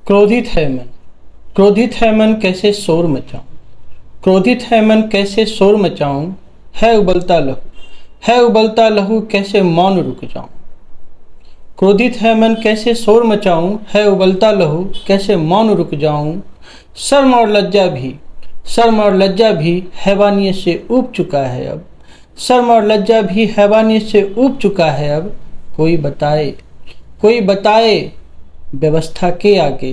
क्रोधित है मन, क्रोधित है मन कैसे शोर मचाऊं, क्रोधित है मन कैसे शोर मचाऊं, है उबलता लहू, है उबलता लहू कैसे मौन रुक जाऊं। क्रोधित है मन कैसे शोर मचाऊं, है उबलता लहू कैसे मौन रुक जाऊं। शर्म और लज्जा भी, शर्म और लज्जा भी हैवानियत से ऊब चुका है अब, शर्म और लज्जा भी हैवानियत से ऊब चुका है अब। कोई बताए, कोई बताए व्यवस्था के आगे,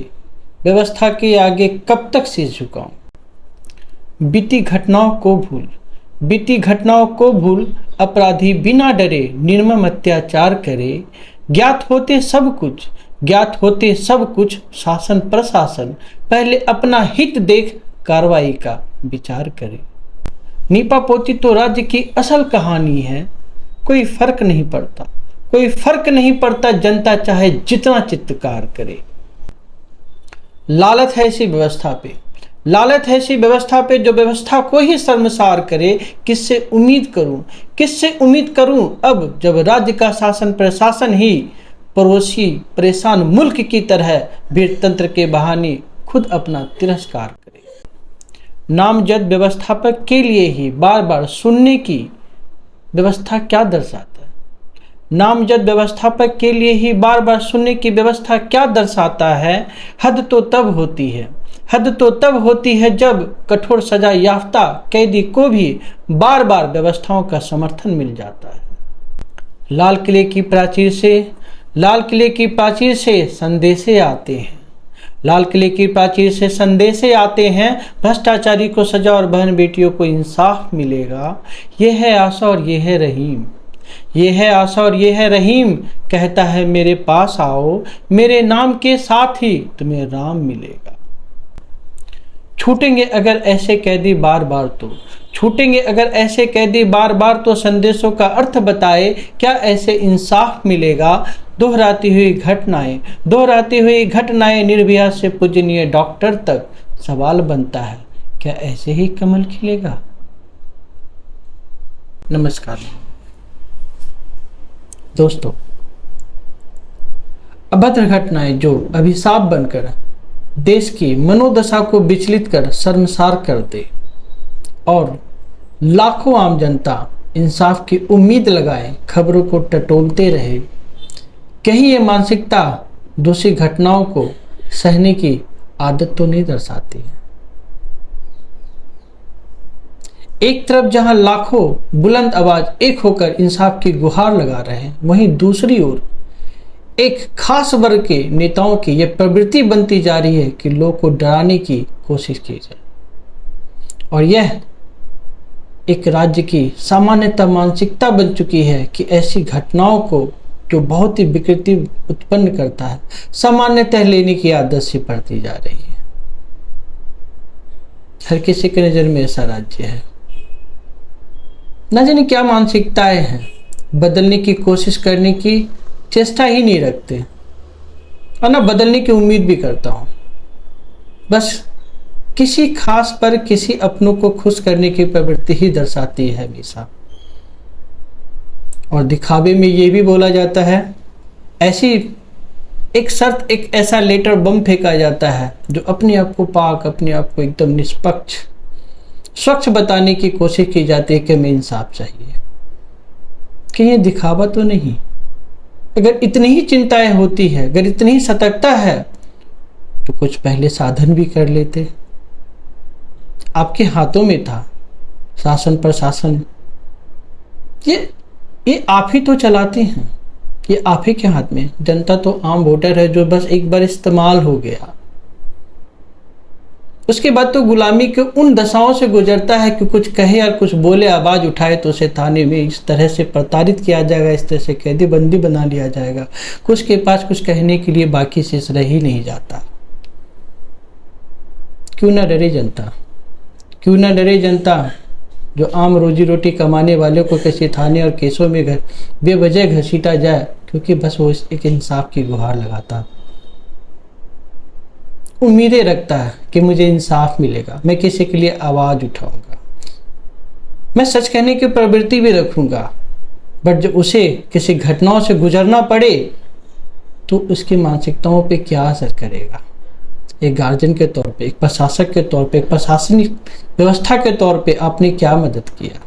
व्यवस्था के आगे कब तक सिर झुकाऊं। बीती घटनाओं को भूल, बीती घटनाओं को भूल, अपराधी बिना डरे निर्मम अत्याचार करे। ज्ञात होते सब कुछ, ज्ञात होते सब कुछ, शासन प्रशासन पहले अपना हित देख कार्रवाई का विचार करे। नीपा पोती तो राज्य की असल कहानी है, कोई फर्क नहीं पड़ता, कोई फर्क नहीं पड़ता, जनता चाहे जितना चित्कार करे। लालत है ऐसी व्यवस्था पे, लालत है ऐसी व्यवस्था पे जो व्यवस्था को ही शर्मसार करे। किससे उम्मीद करूं, किससे उम्मीद करूं अब जब राज्य का शासन प्रशासन ही पड़ोसी परेशान मुल्क की तरह वीरतंत्र के बहाने खुद अपना तिरस्कार करे। नामजद व्यवस्थापक के लिए ही बार बार सुनने की व्यवस्था क्या दर्शाता है, नामजद व्यवस्थापक के लिए ही बार बार सुनने की व्यवस्था क्या दर्शाता है। हद तो तब होती है, हद तो तब होती है जब कठोर सजा याफ्ता कैदी को भी बार बार व्यवस्थाओं का समर्थन मिल जाता है। लाल किले की प्राचीर से, लाल किले की प्राचीर से संदेशे आते हैं, लाल किले की प्राचीर से संदेशे आते हैं। भ्रष्टाचारी को सजा और बहन बेटियों को इंसाफ मिलेगा। ये है आशा और ये है रहीम, ये है आशा और ये है रहीम। कहता है मेरे पास आओ, मेरे नाम के साथ ही तुम्हें राम मिलेगा। छूटेंगे अगर ऐसे कैदी बार बार तो, छूटेंगे अगर ऐसे कैदी बार बार तो संदेशों का अर्थ बताए, क्या ऐसे इंसाफ मिलेगा। दोहराती हुई घटनाएं, दोहराती हुई घटनाएं, निर्भया से पूजनीय डॉक्टर तक सवाल बनता है, क्या ऐसे ही कमल खिलेगा। नमस्कार दोस्तों, अभद्र घटनाएं जो अभिशाप बनकर देश की मनोदशा को विचलित कर शर्मसार कर दे और लाखों आम जनता इंसाफ की उम्मीद लगाए खबरों को टटोलते रहे, कहीं ये मानसिकता दोषी घटनाओं को सहने की आदत तो नहीं दर्शाती है। एक तरफ जहां लाखों बुलंद आवाज एक होकर इंसाफ की गुहार लगा रहे हैं, वहीं दूसरी ओर एक खास वर्ग के नेताओं की यह प्रवृत्ति बनती जा रही है कि लोग को डराने की कोशिश की जाए। और यह एक राज्य की सामान्यतः मानसिकता बन चुकी है कि ऐसी घटनाओं को जो बहुत ही विकृति उत्पन्न करता है, सामान्यतः लेने की आदत से बढ़ती जा रही है। हर किसी के नजर में ऐसा राज्य है। न जाने क्या मानसिकताएं हैं, बदलने की कोशिश करने की चेष्टा ही नहीं रखते और न बदलने की उम्मीद भी करता हूं। बस किसी खास पर किसी अपनों को खुश करने की प्रवृत्ति ही दर्शाती है हमेशा। और दिखावे में ये भी बोला जाता है, ऐसी एक शर्त, एक ऐसा लेटर बम फेंका जाता है जो अपने आप को पाक, अपने आप को एकदम निष्पक्ष स्वच्छ बताने की कोशिश की जाती है कि हमें इंसाफ चाहिए, कि ये दिखावा तो नहीं। अगर इतनी ही चिंताएं होती है, अगर इतनी ही सतर्कता है, तो कुछ पहले साधन भी कर लेते। आपके हाथों में था शासन प्रशासन, ये आप ही तो चलाते हैं, ये आप ही के हाथ में। जनता तो आम वोटर है जो बस एक बार इस्तेमाल हो गया, उसके बाद तो गुलामी के उन दशाओं से गुजरता है कि कुछ कहे और कुछ बोले, आवाज उठाए तो उसे थाने में इस तरह से प्रताड़ित किया जाएगा, इस तरह से कैदी बंदी बना लिया जाएगा। कुछ के पास कुछ कहने के लिए बाकी शेष रह ही नहीं जाता। क्यों ना डरे जनता, क्यों ना डरे जनता जो आम रोजी रोटी कमाने वाले को किसी थाने और केसों में बेवजह घसीटा जाए, क्योंकि बस वो एक इंसाफ की गुहार लगाता, उम्मीदें रखता है कि मुझे इंसाफ मिलेगा, मैं किसी के लिए आवाज उठाऊंगा, मैं सच कहने की प्रवृत्ति भी रखूंगा। बट जब उसे किसी घटनाओं से गुजरना पड़े तो उसकी मानसिकताओं पे क्या असर करेगा। एक गार्जियन के तौर पे, एक प्रशासक के तौर पे, एक प्रशासनिक व्यवस्था के तौर पे आपने क्या मदद किया?